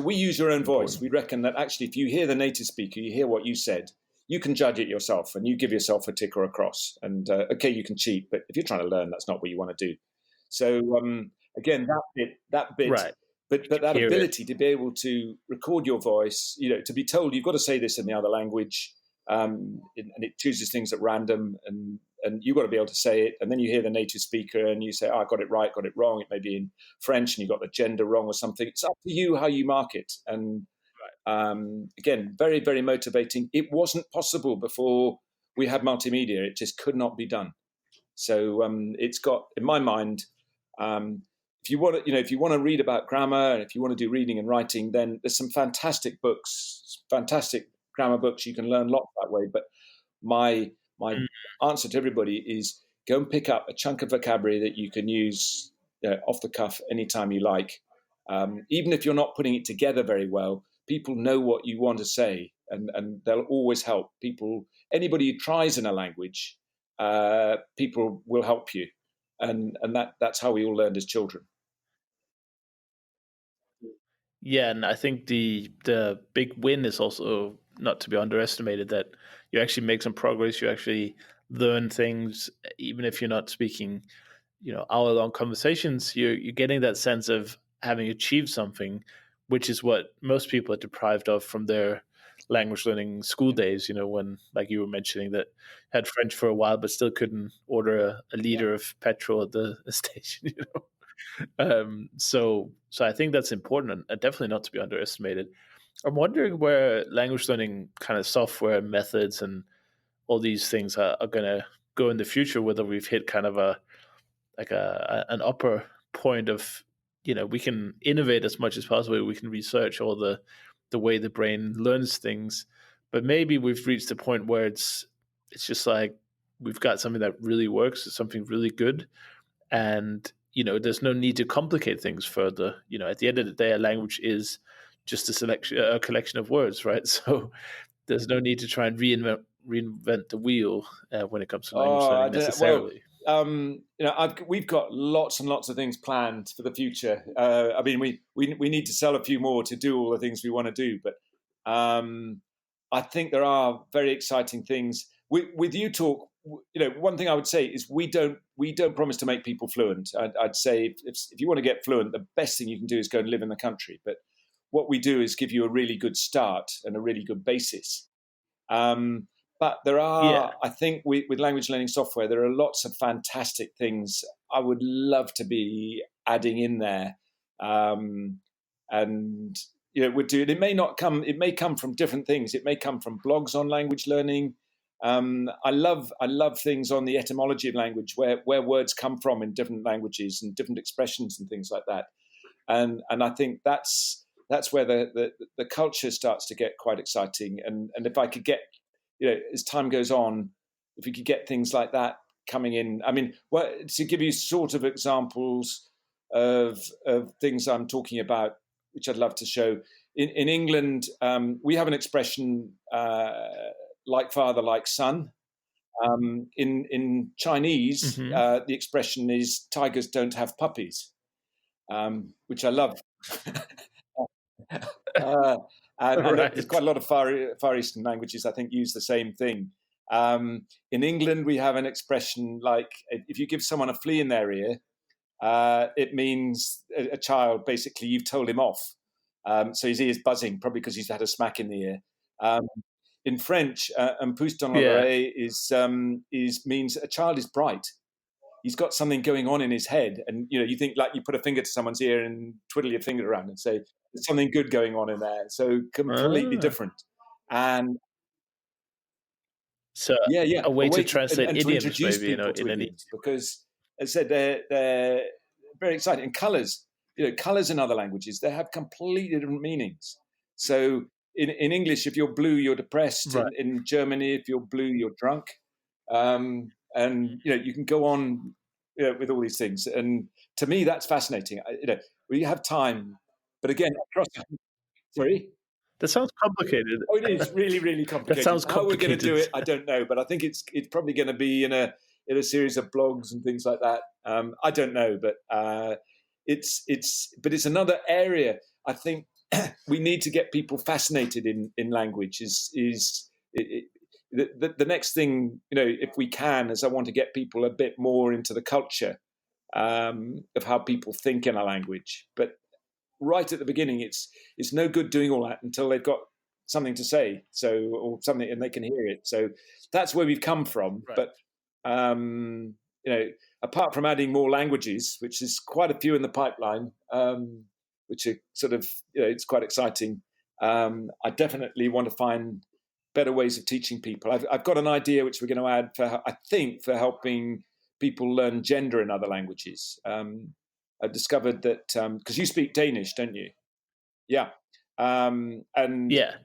S3: we use your own voice. We reckon that actually if you hear the native speaker, you hear what you said, you can judge it yourself and you give yourself a tick or a cross. And okay, you can cheat, but if you're trying to learn, that's not what you want to do. So again, that bit, right. But that ability to be able to record your voice, to be told you've got to say this in the other language, and it chooses things at random, and you've got to be able to say it, and then you hear the native speaker and you say, "Oh, I got it right, got it wrong." It may be in French and you got the gender wrong or something. It's up to you how you mark it. And again, very, very motivating. It wasn't possible before we had multimedia. It just could not be done. So it's got, in my mind, if if you want to read about grammar, and if you want to do reading and writing, then there's some fantastic books, fantastic grammar books. You can learn lots that way. But my answer to everybody is go and pick up a chunk of vocabulary that you can use off the cuff anytime you like. Even if you're not putting it together very well, people know what you want to say, and they'll always help. Anybody who tries in a language, people will help you. And that's how we all learned as children.
S1: Yeah, and I think the big win is also not to be underestimated, that you actually make some progress, you actually learn things, even if you're not speaking, hour-long conversations, you're getting that sense of having achieved something, which is what most people are deprived of from their language learning school days, when, like you were mentioning, that had French for a while but still couldn't order a liter of petrol at the station. So I think that's important and definitely not to be underestimated. I'm wondering where language learning kind of software methods and all these things are going to go in the future, whether we've hit kind of an upper point of, we can innovate as much as possible. We can research all the way the brain learns things, but maybe we've reached a point where it's just like we've got something that really works, something really good, and there's no need to complicate things further. At the end of the day, a language is just a collection of words, right? So there's no need to try and reinvent the wheel when it comes to language learning necessarily.
S3: We've got lots and lots of things planned for the future. I mean, we need to sell a few more to do all the things we want to do, but I think there are very exciting things with uTalk. One thing I would say is we don't promise to make people fluent. I'd say if you want to get fluent, the best thing you can do is go and live in the country. But what we do is give you a really good start and a really good basis. But there are, I think, with language learning software, there are lots of fantastic things I would love to be adding in there. And we'd do it. It may come from different things. It may come from blogs on language learning. I love things on the etymology of language, where words come from in different languages and different expressions and things like that. And I think that's where the culture starts to get quite exciting. And if I could get, as time goes on, if we could get things like that coming in. I mean, to give you sort of examples of things I'm talking about, which I'd love to show. In England, we have an expression like father, like son. In Chinese, the expression is tigers don't have puppies, which I love. And there's quite a lot of Far Eastern languages, I think, use the same thing. In England, we have an expression like, if you give someone a flea in their ear, it means a child, basically, you've told him off. So his ear's buzzing, probably because he's had a smack in the ear. In French, un pouce dans l'oreille means a child is bright. He's got something going on in his head. And, you think like you put a finger to someone's ear and twiddle your finger around and say, there's something good going on in there. So completely different. And
S1: so a way to translate
S3: and
S1: idioms,
S3: to introduce
S1: maybe,
S3: people to idioms, because as I said, they're very exciting. And colors, colors in other languages, they have completely different meanings. So in English, if you're blue, you're depressed. Right. In Germany, if you're blue, you're drunk. And you can go on with all these things. And to me, that's fascinating. We have time, but again, sorry.
S1: That sounds complicated.
S3: Oh, it is really, really complicated.
S1: That sounds complicated.
S3: How we're going to do it, I don't know, but I think it's probably going to be in a series of blogs and things like that. I don't know, but it's another area. I think we need to get people fascinated in language. The next thing, if we can, is I want to get people a bit more into the culture of how people think in a language. But right at the beginning, it's no good doing all that until they've got something to say, or something, and they can hear it. So that's where we've come from. Right. But apart from adding more languages, which is quite a few in the pipeline, which are sort of it's quite exciting. I definitely want to find better ways of teaching people. I've got an idea which we're going to add for helping people learn gender in other languages. I discovered that because you speak Danish, don't you? Yeah. And
S1: Yeah.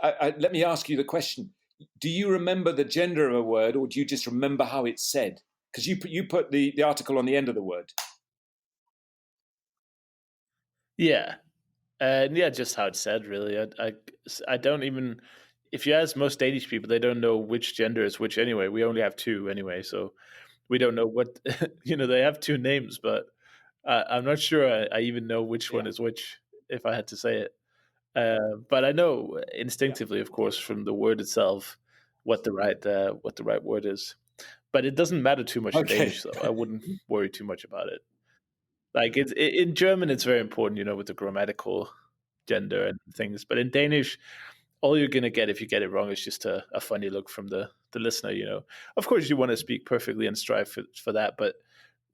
S3: let me ask you the question: do you remember the gender of a word, or do you just remember how it's said? Because you put the article on the end of the word.
S1: Yeah. Yeah, just how it's said, really. I don't even. If you ask most Danish people, they don't know which gender is which anyway. We only have two anyway, so we don't know what They have two names, but I'm not sure I even know which one is which. If I had to say it, but I know instinctively, of course, from the word itself, what the right word is. But it doesn't matter too much in Danish, though. I wouldn't worry too much about it. Like in German, it's very important, with the grammatical gender and things. But in Danish, all you're gonna get if you get it wrong is just a funny look from the listener. Of course, you want to speak perfectly and strive for that, but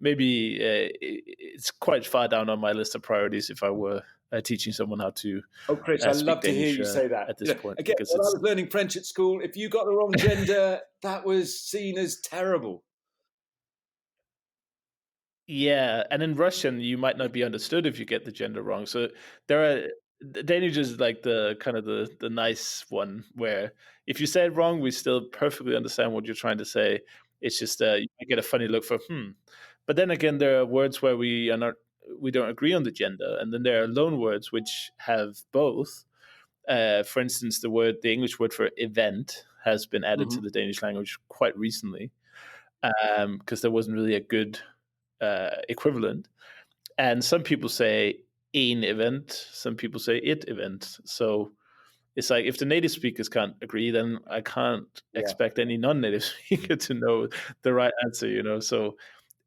S1: maybe it's quite far down on my list of priorities if I were teaching someone how to.
S3: Oh, Chris, I love to hear you say that
S1: at this point.
S3: Again, when I was learning French at school, if you got the wrong gender, that was seen as terrible.
S1: Yeah, and in Russian, you might not be understood if you get the gender wrong. So Danish is like the kind of the nice one where if you say it wrong, we still perfectly understand what you're trying to say. It's just you might get a funny look for But then again, there are words where we don't agree on the gender, and then there are loan words which have both. For instance, the English word for event has been added to the Danish language quite recently because there wasn't really a good equivalent. And some people say "ein event," some people say "it event." So it's like if the native speakers can't agree, then I can't expect any non-native speaker to know the right answer. So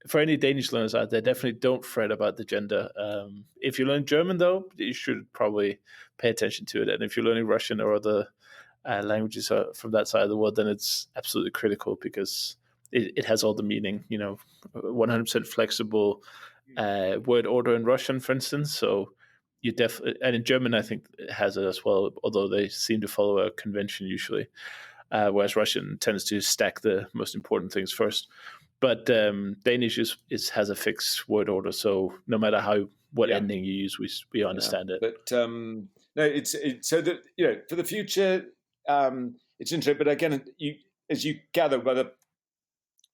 S1: for any Danish learners out there, definitely don't fret about the gender. If you learn German, though, you should probably pay attention to it. And if you're learning Russian or other languages from that side of the world, then it's absolutely critical because it has all the meaning. 100% flexible word order in Russian, for instance. So you definitely, and in German, I think it has it as well, although they seem to follow a convention usually, whereas Russian tends to stack the most important things first. But Danish has a fixed word order, so no matter what ending you use, we understand it.
S3: But no, it's so that for the future, it's interesting. But again, as you gather by the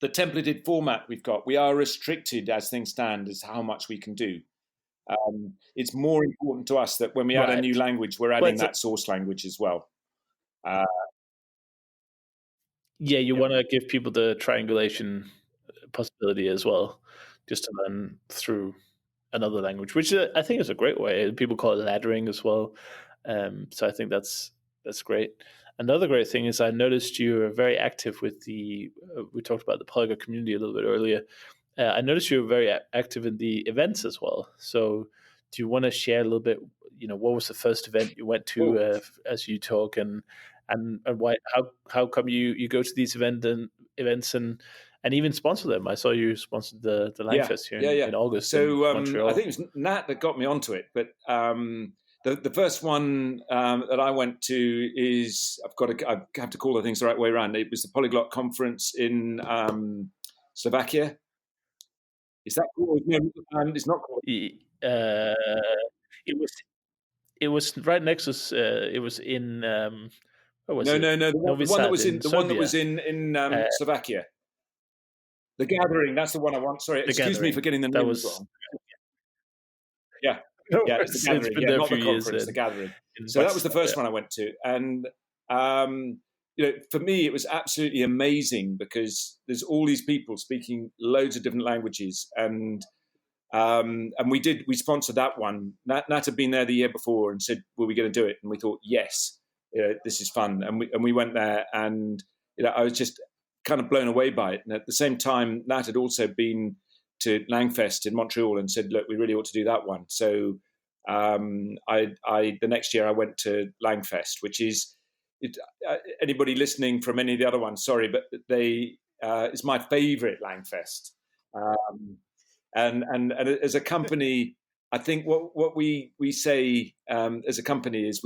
S3: templated format we've got, we are restricted as things stand as how much we can do. It's more important to us that when we add a new language, we're adding that source language as well.
S1: You want to give people the triangulation possibility as well, just to learn through another language, which I think is a great way. People call it laddering as well. So I think that's great. Another great thing is I noticed you are very active with we talked about the polyglot community a little bit earlier. I noticed you were very active in the events as well. So do you want to share a little bit, what was the first event you went to as uTalk and why, how come you go to these events and even sponsor them? I saw you sponsored the Langfest here in August.
S3: So
S1: in Montreal.
S3: I think it was Nat that got me onto it, but the first one that I went to is I have to call the things the right way around. It was the Polyglot Conference in Slovakia. Is that cool? No, it's not cool.
S1: It was right next to. It was in. What was it?
S3: No. The one that was in Slovakia. The Gathering. That's the one I want. Sorry, excuse me for getting the names wrong. Yeah. It's the Gathering. Not the conference. The Gathering. So that was the first one I went to, and for me, it was absolutely amazing because there's all these people speaking loads of different languages, and we sponsored that one. Nat had been there the year before and said, "Were we going to do it?" And we thought, "Yes, this is fun." And we went there, and I was just kind of blown away by it. And at the same time, Nat had also been to Langfest in Montreal and said, "Look, we really ought to do that one." So the next year I went to Langfest, which is anybody listening from any of the other ones, sorry, but it's my favorite Langfest. And as a company, I think what we say as a company is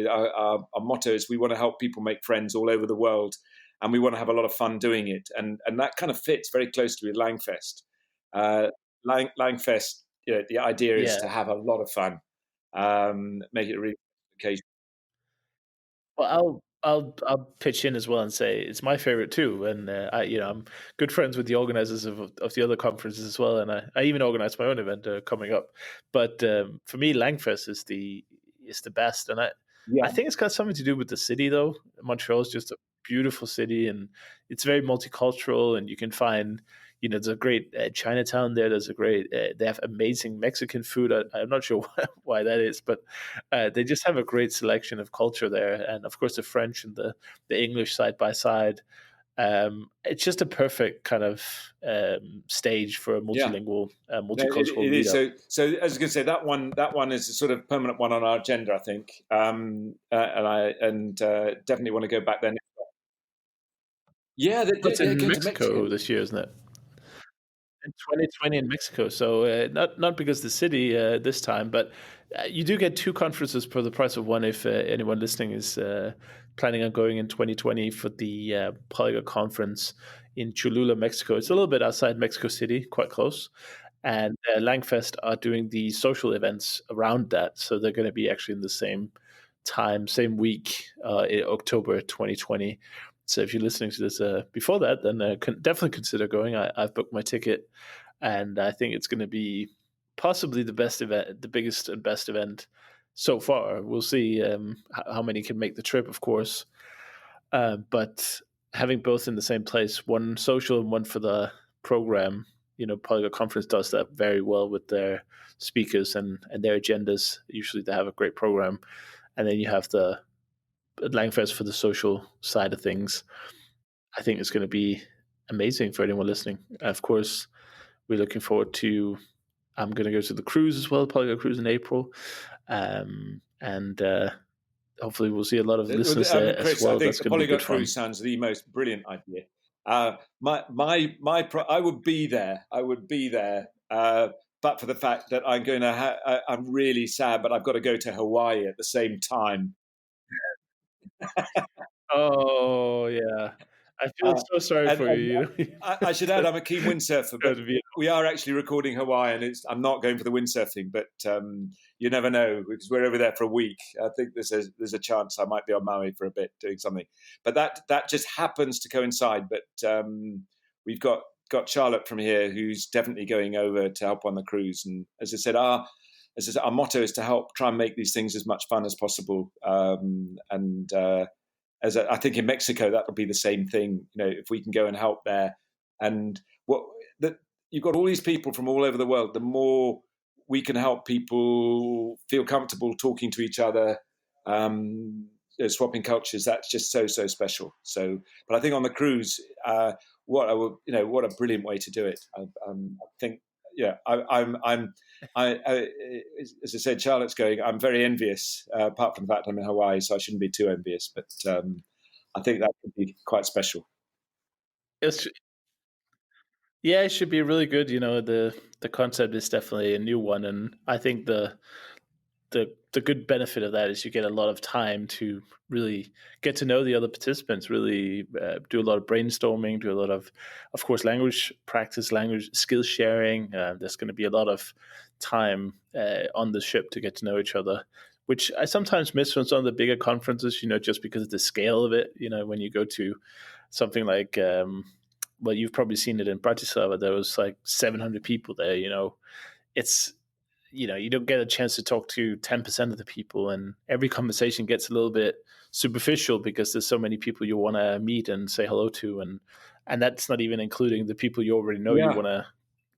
S3: our motto is we want to help people make friends all over the world, and we want to have a lot of fun doing it, and that kind of fits very closely with Langfest. Langfest the idea is
S1: Yeah.
S3: to have a lot of fun, make it a really occasion.
S1: Well, I'll pitch in as well and say it's my favorite too, and I'm good friends with the organizers of the other conferences as well, and I even organize my own event coming up. But for me, Langfest is the best, and I
S3: Yeah,
S1: think it's got something to do with the city though. Montreal is just a beautiful city, and it's very multicultural, and you can find. There's a great Chinatown there. There's a great. They have amazing Mexican food. I'm not sure why that is, but they just have a great selection of culture there, and of course the French and the English side by side. It's just a perfect kind of stage for a
S3: yeah.
S1: multilingual,
S3: No,
S1: multicultural
S3: it is.
S1: meetup.
S3: So as you can say, that one is a sort of permanent one on our agenda, I think. And I definitely want to go back there. Yeah,
S1: That's
S3: they're
S1: in
S3: going to Mexico.
S1: Mexico this year, isn't it? In 2020 in Mexico. So not because the city this time, but you do get two conferences for the price of one if anyone listening is planning on going in 2020 for the Polyglot conference in Cholula, Mexico. It's a little bit outside Mexico City, quite close. And Langfest are doing the social events around that. So they're going to be actually in the same time, same week in October 2020. So if you're listening to this before that, then definitely consider going. I've booked my ticket, and I think it's going to be possibly the best event, the biggest and best event so far. We'll see how many can make the trip, of course. But having both in the same place, one social and one for the program, Polyglot Conference does that very well with their speakers and their agendas. Usually they have a great program. And then you have the Langfest for the social side of things. I think it's going to be amazing for anyone listening. Of course, we're looking forward to. I'm going to go to the cruise as well, Polyglot Cruise in April, and hopefully we'll see a lot of listeners there
S3: Chris,
S1: as well.
S3: I think
S1: That's
S3: the
S1: going to be
S3: Polyglot
S1: good fun.
S3: Cruise sounds the most brilliant idea. I would be there. I would be there. But for the fact that I'm going to, I'm really sad, but I've got to go to Hawaii at the same time.
S1: Oh yeah, I feel so sorry for you.
S3: I should add, I'm a keen windsurfer, but we are actually recording Hawaii, and I'm not going for the windsurfing, but you never know because we're over there for a week. I think there's a chance I might be on Maui for a bit doing something, but that just happens to coincide. But we've got Charlotte from here who's definitely going over to help on the cruise, and as I said, our motto is to help try and make these things as much fun as possible, as I think in Mexico that would be the same thing. If we can go and help there, and you've got all these people from all over the world. The more we can help people feel comfortable talking to each other, swapping cultures, that's just so special. So, but I think on the cruise, what a brilliant way to do it. I think, yeah, as I said, Charlotte's going. I'm very envious, apart from the fact I'm in Hawaii, so I shouldn't be too envious. But I think that could be quite special.
S1: Yeah, it should be really good. The concept is definitely a new one, and I think the good benefit of that is you get a lot of time to really get to know the other participants, really do a lot of brainstorming, do a lot of course, language practice, language skill sharing. There's going to be a lot of time on the ship to get to know each other, which I sometimes miss from some of the bigger conferences, just because of the scale of it. When you go to something like, well, you've probably seen it in Bratislava, there was like 700 people there, it's, you don't get a chance to talk to 10% of the people, and every conversation gets a little bit superficial because there's so many people you want to meet and say hello to, and that's not even including the people you already know. You want to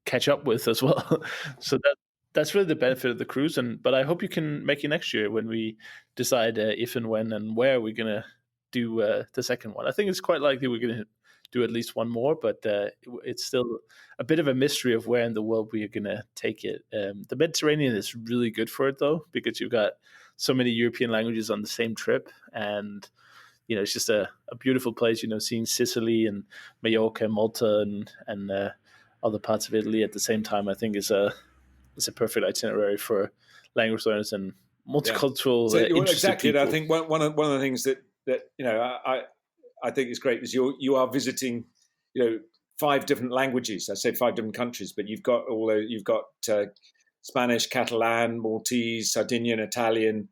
S1: catch up with as well. So that's really the benefit of the cruise. But I hope you can make it next year when we decide if and when and where we're gonna do the second one. I think it's quite likely we're gonna do at least one more, but it's still a bit of a mystery of where in the world we are going to take it. The Mediterranean is really good for it, though, because you've got so many European languages on the same trip. And, it's just a beautiful place, seeing Sicily and Mallorca, Malta, and other parts of Italy at the same time, I think is a perfect itinerary for language learners and multicultural.
S3: Yeah. So, exactly.
S1: People.
S3: And I think one of the things that I think is great is you are visiting, 5 different languages. I say 5 different countries, but you've got Spanish, Catalan, Maltese, Sardinian, Italian,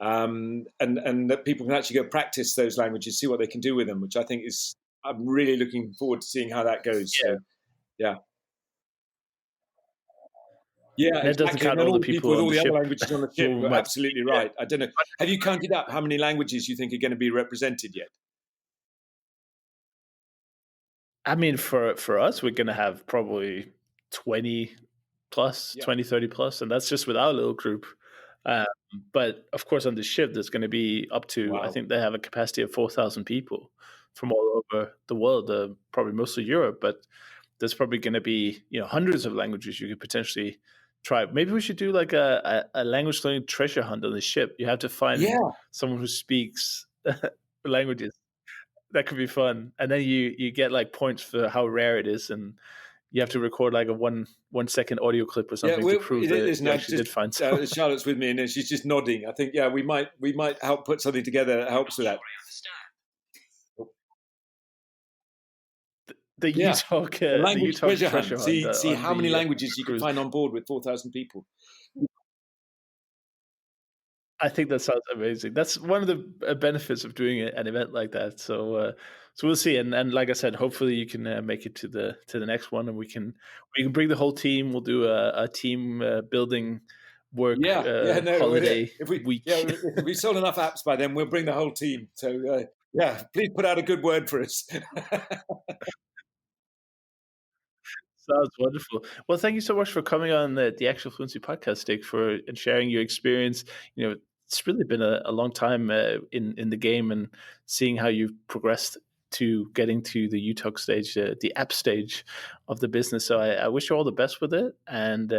S3: and that people can actually go practice those languages, see what they can do with them, which I think I'm really looking forward to seeing how that goes.
S1: Yeah.
S3: So, yeah. Yeah,
S1: and it doesn't
S3: exactly.
S1: count
S3: And then
S1: all the people
S3: with
S1: on
S3: all
S1: the
S3: the
S1: ship.
S3: other languages on the ship. You're absolutely right. I don't know. Have you counted up how many languages you think are going to be represented yet?
S1: I mean, for us, we're going to have probably 20 plus, 20, 30 plus, and that's just with our little group. But of course, on the ship, there's going to be up to, I think they have a capacity of 4,000 people from all over the world, probably mostly Europe, but there's probably going to be, hundreds of languages you could potentially try. Maybe we should do like a language learning treasure hunt on the ship. You have to find someone who speaks languages. That could be fun. And then you get like points for how rare it is, and you have to record like a 1 second audio clip or something to prove that you actually did find something.
S3: Charlotte's with me and she's just nodding. I think, we might help put something together that helps with that.
S1: The uTalk
S3: language treasure hunt.
S1: hunt.
S3: See how many languages you can find on board with 4,000 people.
S1: I think that sounds amazing. That's one of the benefits of doing an event like that. So we'll see. And like I said, hopefully you can make it to the next one, and we can bring the whole team. We'll do a team building work holiday week.
S3: If we sold enough apps by then, we'll bring the whole team. So please put out a good word for us.
S1: Sounds wonderful. Well, thank you so much for coming on the Actual Fluency podcast, Dick, and sharing your experience. It's really been a long time in the game, and seeing how you've progressed to getting to the uTalk stage, the app stage of the business. So I wish you all the best with it. And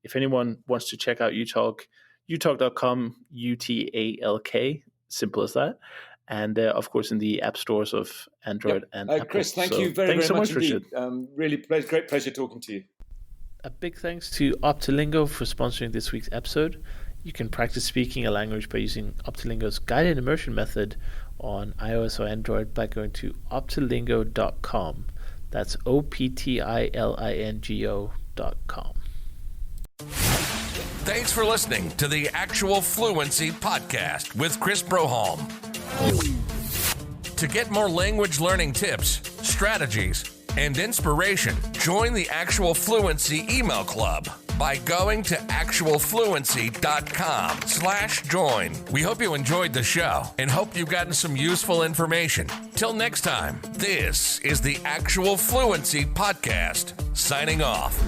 S1: if anyone wants to check out uTalk, uTalk.com, uTalk, simple as that. And of course, in the app stores of Android and Apple.
S3: Chris, thank you very much indeed. Really great pleasure talking to you.
S1: A big thanks to Optilingo for sponsoring this week's episode. You can practice speaking a language by using Optilingo's guided immersion method on iOS or Android by going to optilingo.com. That's optilingo.com.
S2: Thanks for listening to the Actual Fluency Podcast with Chris Broholm. To get more language learning tips, strategies, and inspiration, join the Actual Fluency email club by going to actualfluency.com/join. We hope you enjoyed the show and hope you've gotten some useful information. Till next time, this is the Actual Fluency Podcast, signing off.